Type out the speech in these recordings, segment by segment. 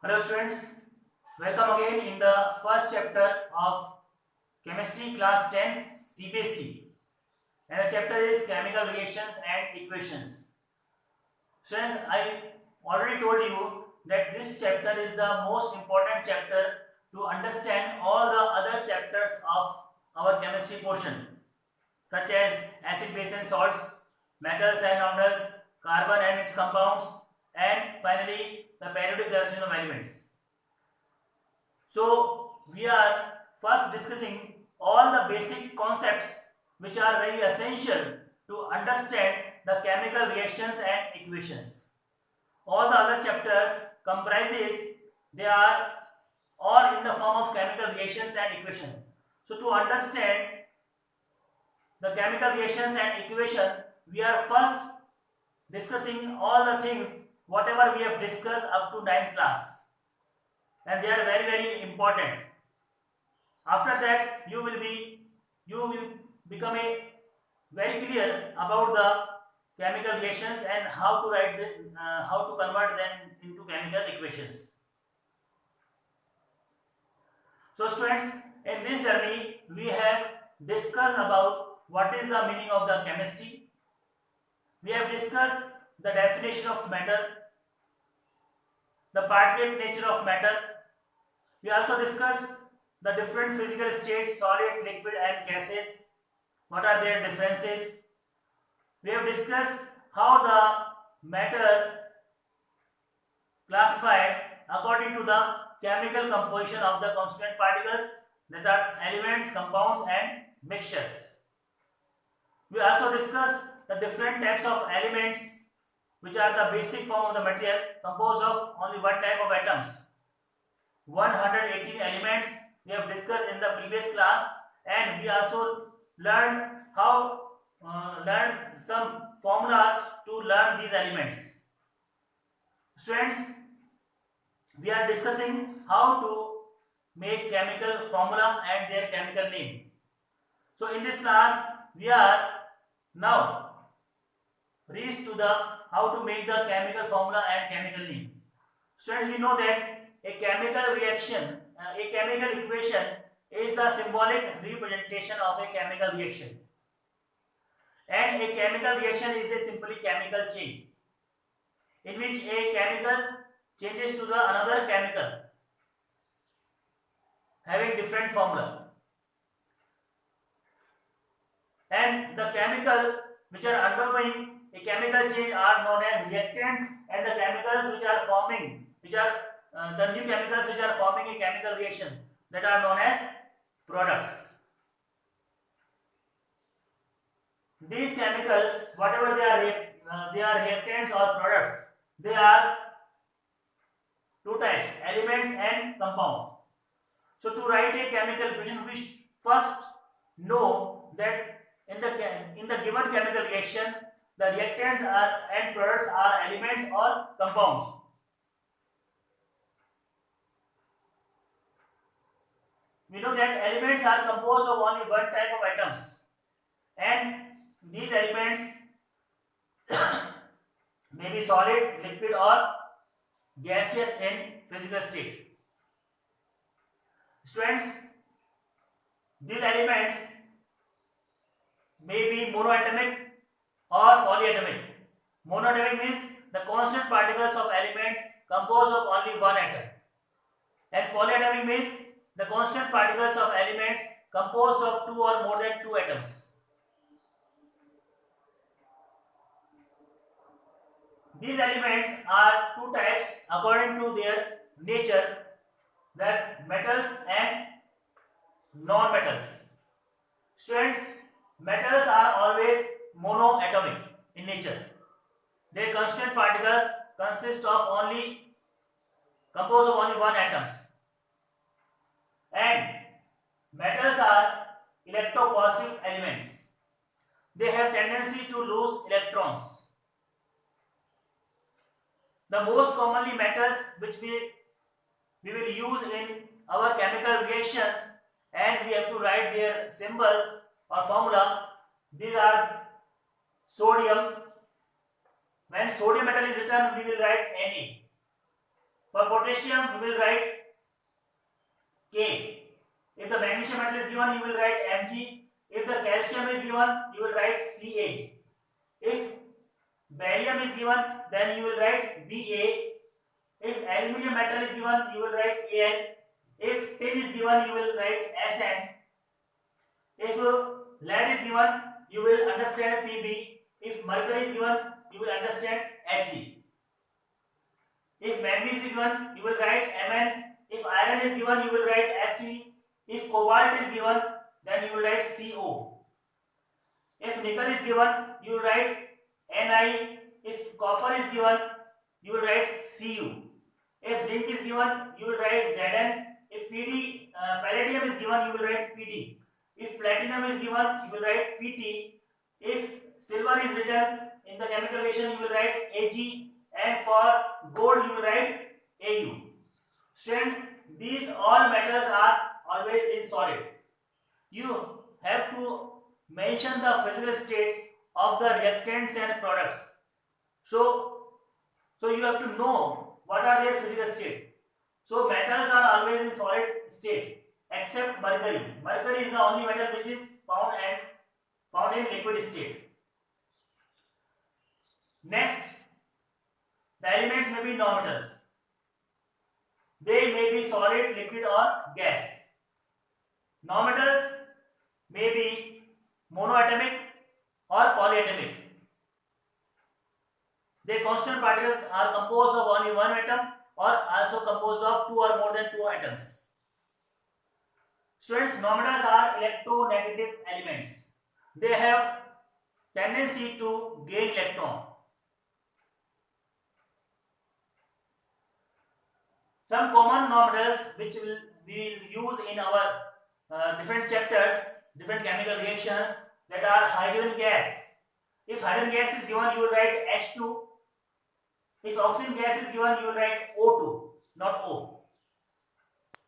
Hello students, welcome again in the first chapter of chemistry class 10th CBSE, and the chapter is chemical reactions and equations. Students, I already told you that this chapter is the most important chapter to understand all the other chapters of our chemistry portion, such as acid, base and salts, metals and non-metals, carbon and its compounds, and finally the periodic classification of elements. So we are first discussing all the basic concepts which are very essential to understand the chemical reactions and equations. All the other chapters comprises, they are all in the form of chemical reactions and equation. So to understand the chemical reactions and equation, we are first discussing all the things whatever we have discussed up to 9th class, and they are very important. After that you will become a very clear about the chemical reactions and how to write how to convert them into chemical equations. So students, in this journey we have discussed about what is the meaning of the chemistry. We have discussed the definition of matter, the particulate nature of matter. We also discussed the different physical states, solid, liquid and gases. What are their differences? We have discussed how the matter classified according to the chemical composition of the constituent particles, that are elements, compounds and mixtures. We also discussed the different types of elements which are the basic form of the material composed of only one type of atoms. 118 elements we have discussed in the previous class, and we also learned some formulas to learn these elements. Students, we are discussing how to make chemical formula and their chemical name. So in this class we are now reached to the how to make the chemical formula and chemical name. Students, we know that a chemical reaction, a chemical equation is the symbolic representation of a chemical reaction, and a chemical reaction is a simply chemical change in which a chemical changes to the another chemical having different formula, and the chemical which are undergoing a chemical change are known as reactants, and the chemicals which are forming, which are the new chemicals which are forming a chemical reaction, that are known as products. These chemicals, whatever they are reactants or products, they are two types, elements and compound. So to write a chemical equation, we first know that in the given chemical reaction, the reactants are and products are elements or compounds. We know that elements are composed of only one type of atoms, and these elements may be solid, liquid or gaseous in physical state. Students, these elements may be monoatomic or polyatomic. Monoatomic means the constant particles of elements composed of only one atom, and polyatomic means the constant particles of elements composed of two or more than two atoms. These elements are two types according to their nature, that metals and non-metals. Students, metals are always monoatomic in nature. Their constant particles composed of only one atoms, and metals are electropositive elements. They have tendency to lose electrons. The most commonly metals which we will use in our chemical reactions, and we have to write their symbols or formula. These are sodium. When sodium metal is written, we will write Na. For potassium, we will write K. If the magnesium metal is given, you will write Mg. If the calcium is given, you will write Ca. If barium is given, then you will write Ba. If aluminium metal is given, you will write Al. If tin is given, you will write Sn. If lead is given, you will understand Pb. If mercury is given, you will understand Hg. If manganese is given, you will write Mn. If iron is given, you will write Fe. If cobalt is given, then you will write Co. If nickel is given, you will write Ni. If copper is given, you will write Cu. If zinc is given, you will write Zn. If palladium is given, you will write Pd. If platinum is given, you will write Pt. If silver is written in the chemical reaction, you will write Ag. And for gold, you will write Au. Student, these all metals are always in solid. You have to mention the physical states of the reactants and products. So you have to know what are their physical state. So metals are always in solid state except mercury. Mercury is the only metal which is found in liquid state. Next, the elements may be nonmetals. They may be solid, liquid or gas. Nonmetals may be monoatomic or polyatomic. Their constituent particles are composed of only one atom or also composed of two or more than two atoms. Students, nonmetals are electronegative elements. They have tendency to gain electron. Some common nonmetals which we will use in our different chapters, different chemical reactions, that are hydrogen gas. If hydrogen gas is given, you will write H2. If oxygen gas is given, you will write O2, not O.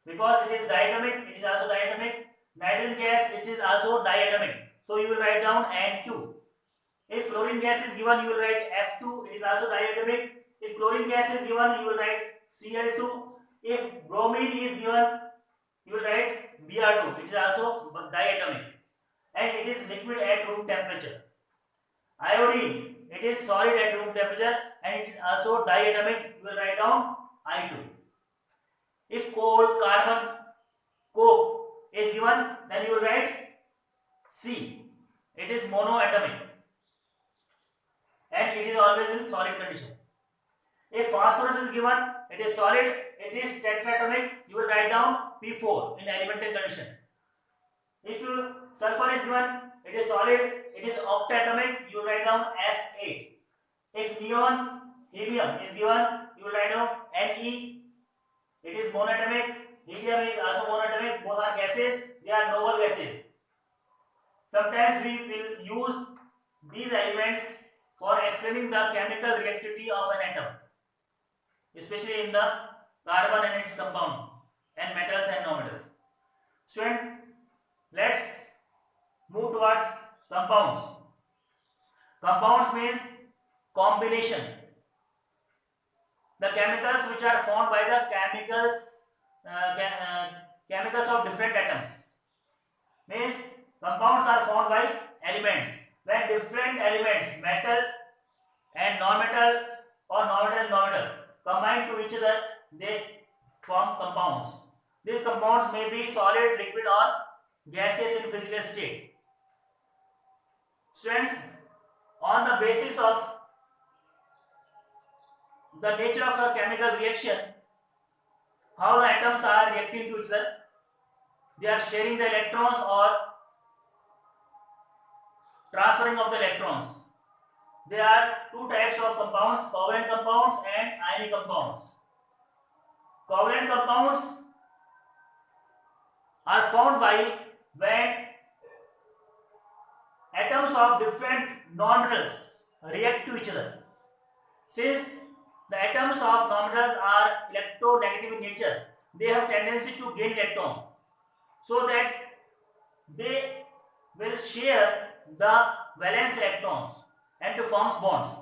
Because it is diatomic, it is also diatomic. Nitrogen gas, it is also diatomic. So you will write down N2. If fluorine gas is given, you will write F2, it is also diatomic. If chlorine gas is given, you will write Cl2. If bromine is given, you will write Br2, it is also diatomic. And it is liquid at room temperature. Iodine, it is solid at room temperature and it is also diatomic, you will write down I2. If coal, carbon, coke is given, then you will write C. It is monoatomic and it is always in solid condition. If phosphorus is given, it is solid, it is tetratomic, you will write down P4 in elemental condition. If sulfur is given, it is solid, it is octatomic, you will write down S8. If neon, helium is given, you will write down Ne, it is monatomic, helium is also monatomic, both are gases, they are noble gases. Sometimes we will use these elements for explaining the chemical reactivity of an atom, especially in the carbon and its compound and metals and nonmetals. Student, let's move towards compounds. Compounds means combination. The chemicals which are formed by the chemicals of different atoms. Means compounds are formed by elements. When different elements, metal and non-metal or non-metal and non-metal, combine to each other, they form compounds. These compounds may be solid, liquid or gaseous in physical state. Students, on the basis of the nature of the chemical reaction, how the atoms are reacting to each other, they are sharing the electrons or transferring of the electrons. There are two types of compounds, covalent compounds and ionic compounds. Covalent compounds are formed by when atoms of different nonmetals react to each other. Since the atoms of nonmetals are electronegative in nature, they have tendency to gain electron, so that they will share the valence electrons and to form bonds.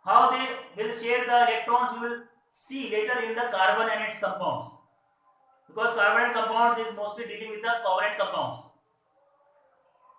How they will share the electrons we will see later in the carbon and its compounds, because carbon and compounds is mostly dealing with the covalent compounds.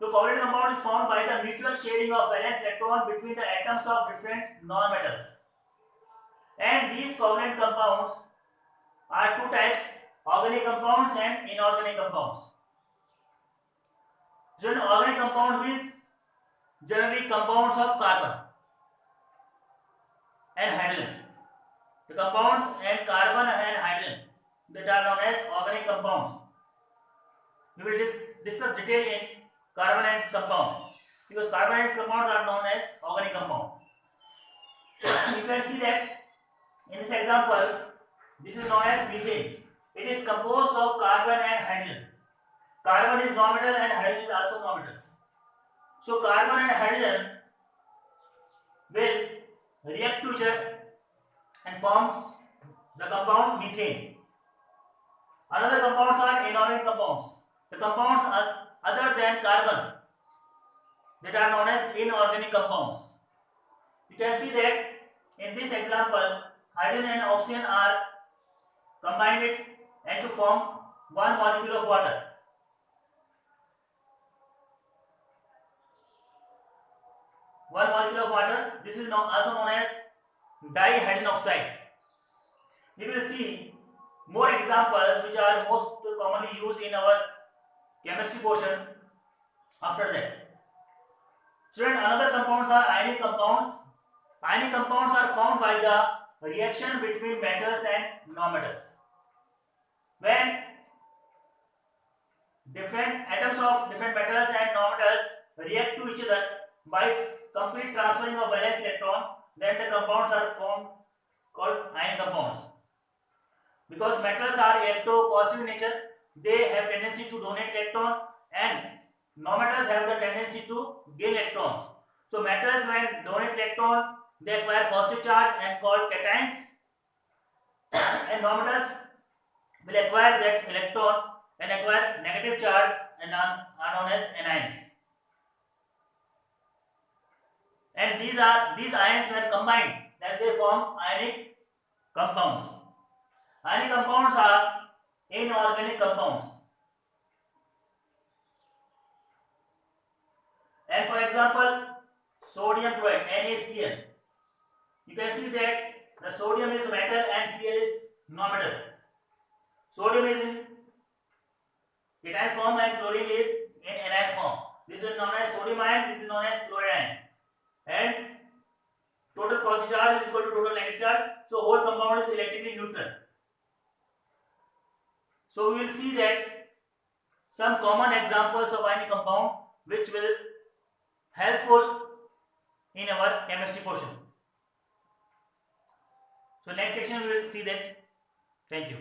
So covalent compound is formed by the mutual sharing of valence electron between the atoms of different non-metals. And these covalent compounds are two types: organic compounds and inorganic compounds. So an organic compound is generally compounds of carbon and hydrogen. The compounds and carbon and hydrogen that are known as organic compounds. We will discuss detail in carbon and its compound, because carbon and its compounds are known as organic compound. You can see that in this example, this is known as methane. It is composed of carbon and hydrogen. Carbon is nonmetal and hydrogen is also nonmetals. So carbon and hydrogen will react to each other and forms the compound methane. Another compounds are inorganic compounds. The compounds are other than carbon that are known as inorganic compounds. You can see that in this example, hydrogen and oxygen are combined and to form one molecule of water. One molecule of water. This is also known as dihydrogen oxide. We will see more examples which are most commonly used in our chemistry portion after that. Student, another compounds are ionic compounds. Ionic compounds are formed by the reaction between metals and non-metals. When different atoms of different metals and non-metals react to each other by complete transferring of valence electron, then the compounds are formed called ionic compounds. Because metals are electropositive in nature, they have tendency to donate electron, and non-metals have the tendency to gain electrons. So metals, when donate electron, they acquire positive charge and called cations, and non-metals will acquire that electron and acquire negative charge and are known as anions. And these ions, when combined, then they form ionic compounds. Ionic compounds are inorganic compounds. And for example, sodium chloride, NaCl. You can see that the sodium is metal and Cl is non-metal. Sodium is in cation form and chlorine is in anion form. This is known as sodium ion, this is known as chloride ion. And total positive charge is equal to total negative charge. So whole compound is electrically neutral. So we will see that some common examples of ionic compound which will helpful in our chemistry portion. So next section we will see that. Thank you.